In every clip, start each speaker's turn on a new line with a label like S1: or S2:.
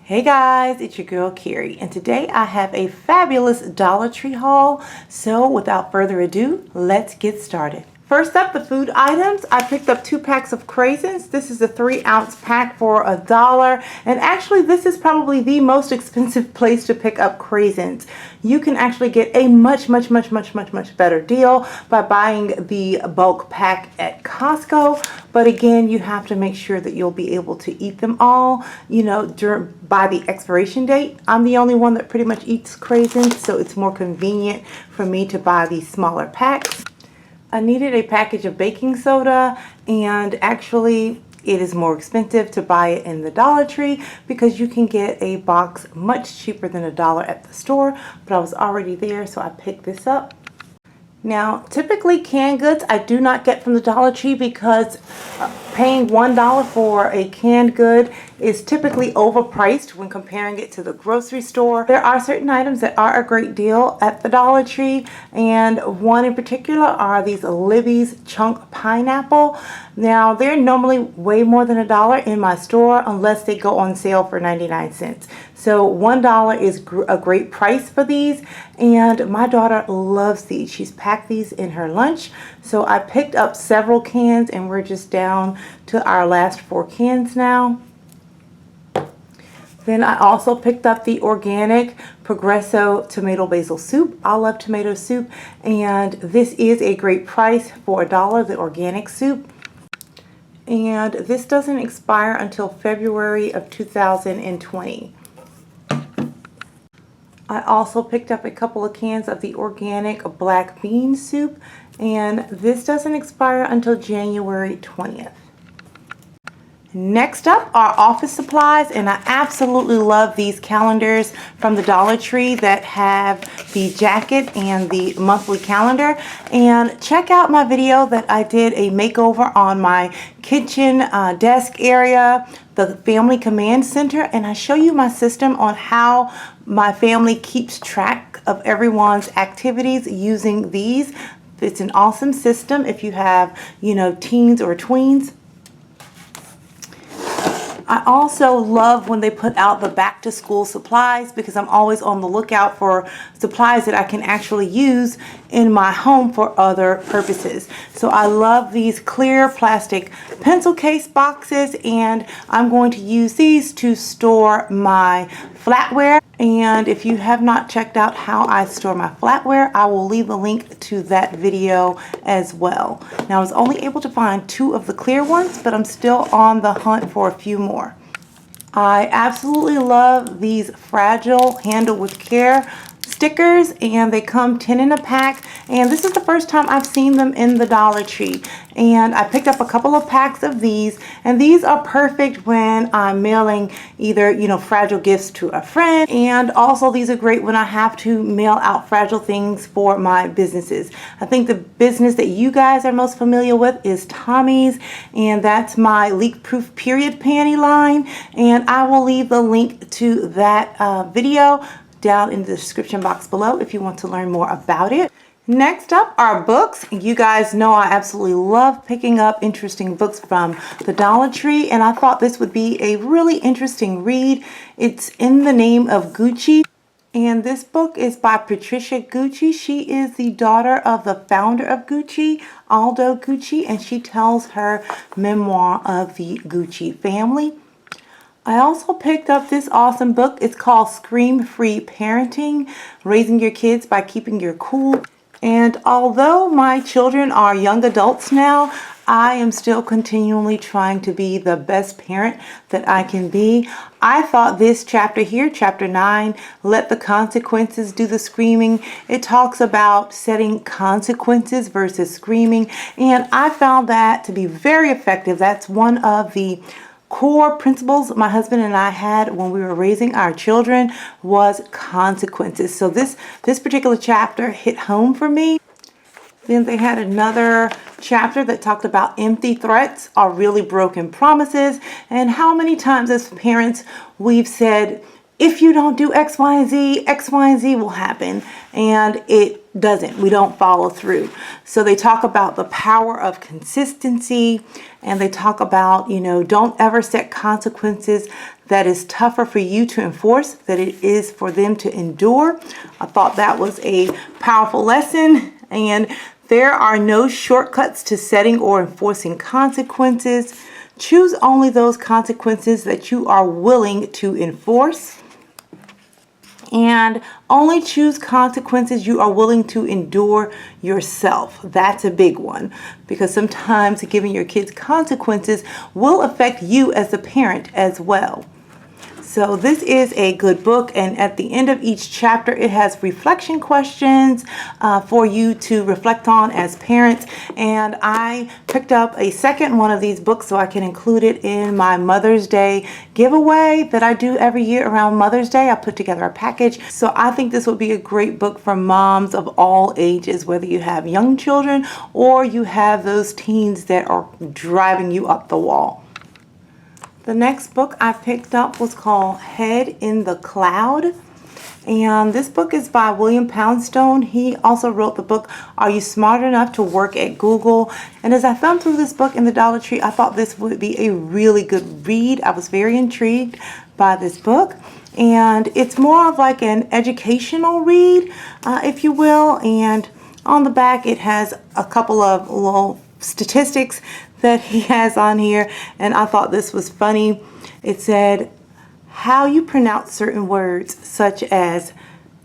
S1: Hey guys, it's your girl Keri, and today I have a fabulous Dollar Tree haul. So without further ado, let's get started. First up, the food items. I picked up 2 packs of craisins. This is a 3-ounce pack for $1. And actually, this is probably the most expensive place to pick up craisins. You can actually get a much better deal by buying the bulk pack at Costco. But again, you have to make sure that you'll be able to eat them all, by the expiration date. I'm the only one that pretty much eats craisins, so it's more convenient for me to buy these smaller packs. I needed a package of baking soda, and actually it is more expensive to buy it in the Dollar Tree because you can get a box much cheaper than $1 at the store, but I was already there, so I picked this up. Now, typically canned goods I do not get from the Dollar Tree because paying $1 for a canned good is typically overpriced when comparing it to the grocery store. There are certain items that are a great deal at the Dollar Tree, and one in particular are these Libby's chunk pineapple. Now, they're normally way more than $1 in my store unless they go on sale for 99 cents. So $1 is a great price for these, and my daughter loves these. She's packed these in her lunch. So I picked up several cans, and we're just down to our last 4 cans now. Then I also picked up the organic Progresso tomato basil soup. I love tomato soup, and this is a great price for $1, the organic soup. And this doesn't expire until February of 2020. I also picked up a couple of cans of the organic black bean soup, and this doesn't expire until January 20th. Next up are office supplies, and I absolutely love these calendars from the Dollar Tree that have the jacket and the monthly calendar. And check out my video that I did a makeover on my kitchen desk area, the Family Command Center, and I show you my system on how my family keeps track of everyone's activities using these. It's an awesome system if you have, teens or tweens. I also love when they put out the back to school supplies because I'm always on the lookout for supplies that I can actually use in my home for other purposes. So I love these clear plastic pencil case boxes, and I'm going to use these to store my flatware. And if you have not checked out how I store my flatware, I will leave a link to that video as well. Now, I was only able to find 2 of the clear ones, but I'm still on the hunt for a few more. I absolutely love these fragile handle with care stickers, and they come 10 in a pack, and this is the first time I've seen them in the Dollar Tree. And I picked up a couple of packs of these, and these are perfect when I'm mailing either fragile gifts to a friend, and also these are great when I have to mail out fragile things for my businesses. I think the business that you guys are most familiar with is Tommy's, and that's my leak-proof period panty line, and I will leave the link to that video down in the description box below if you want to learn more about it. Next up are books. You guys know I absolutely love picking up interesting books from the Dollar Tree, and I thought this would be a really interesting read. It's In the Name of Gucci, and this book is by Patricia Gucci. She is the daughter of the founder of Gucci, Aldo Gucci, and she tells her memoir of the Gucci family. I also picked up this awesome book. It's called Scream-Free Parenting, Raising Your Kids by Keeping Your Cool. And although my children are young adults now, I am still continually trying to be the best parent that I can be. I thought this chapter here, chapter 9, Let the Consequences Do the Screaming, it talks about setting consequences versus screaming. And I found that to be very effective. That's one of the core principles my husband and I had when we were raising our children was consequences. So this particular chapter hit home for me. Then they had another chapter that talked about empty threats are really broken promises, and how many times as parents we've said, if you don't do X, Y, and Z, X, Y, and Z will happen. And it doesn't. We don't follow through. So they talk about the power of consistency, and they talk about, don't ever set consequences that is tougher for you to enforce than it is for them to endure. I thought that was a powerful lesson. And there are no shortcuts to setting or enforcing consequences. Choose only those consequences that you are willing to enforce. And only choose consequences you are willing to endure yourself. That's a big one, because sometimes giving your kids consequences will affect you as a parent as well. So this is a good book, and at the end of each chapter it has reflection questions for you to reflect on as parents. And I picked up a second one of these books so I can include it in my Mother's Day giveaway that I do every year around Mother's Day. I put together a package. So I think this would be a great book for moms of all ages, whether you have young children or you have those teens that are driving you up the wall. The next book I picked up was called Head in the Cloud. And this book is by William Poundstone. He also wrote the book, Are You Smart Enough to Work at Google? And as I thumbed through this book in the Dollar Tree, I thought this would be a really good read. I was very intrigued by this book. And it's more of like an educational read, if you will. And on the back, it has a couple of little statistics that he has on here, and I thought this was funny. It said how you pronounce certain words such as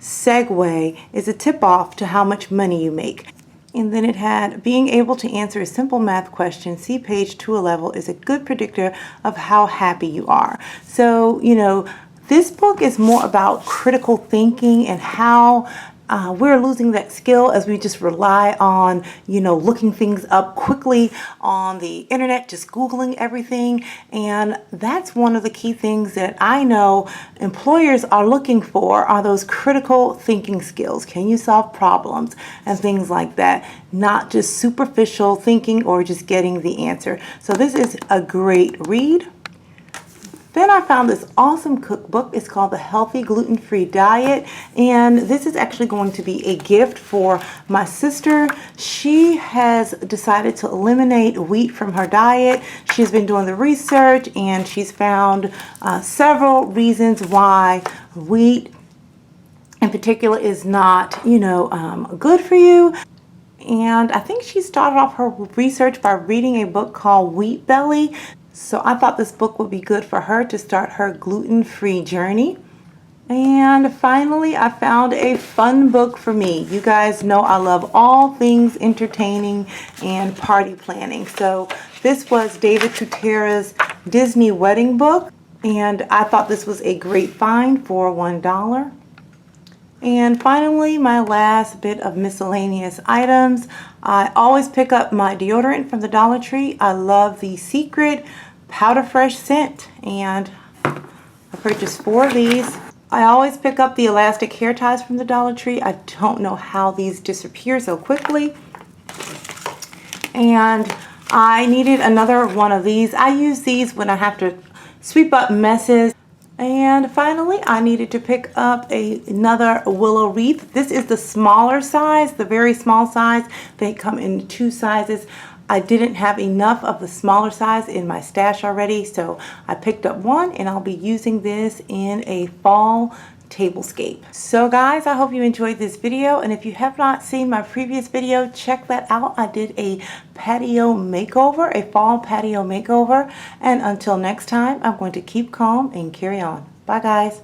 S1: segue is a tip-off to how much money you make. And then it had being able to answer a simple math question, see page 211, is a good predictor of how happy you are. So, you know, this book is more about critical thinking and how we're losing that skill as we just rely on, you know, looking things up quickly on the internet, just Googling everything. And that's one of the key things that I know employers are looking for, are those critical thinking skills. Can you solve problems and things like that? Not just superficial thinking or just getting the answer. So this is a great read. Then I found this awesome cookbook. It's called The Healthy Gluten-Free Diet, and this is actually going to be a gift for my sister. She has decided to eliminate wheat from her diet. She's been doing the research, and she's found several reasons why wheat in particular is not, you know, good for you. And I think she started off her research by reading a book called Wheat Belly. So I thought this book would be good for her to start her gluten-free journey. And finally, I found a fun book for me. You guys know I love all things entertaining and party planning. So this was David Tutera's Disney wedding book. And I thought this was a great find for $1. And finally, my last bit of miscellaneous items. I always pick up my deodorant from the Dollar Tree. I love the Secret Powder Fresh scent, and I purchased 4 of these. I always pick up the elastic hair ties from the Dollar Tree. I don't know how these disappear so quickly. And I needed another one of these. I use these when I have to sweep up messes. And finally, I needed to pick up another willow wreath. This is the smaller size, the very small size. They come in 2 sizes. I didn't have enough of the smaller size in my stash already, so I picked up one, and I'll be using this in a fall tablescape. So guys, I hope you enjoyed this video, and if you have not seen my previous video, check that out. I did a patio makeover, a fall patio makeover, and until next time, I'm going to keep calm and carry on. Bye guys.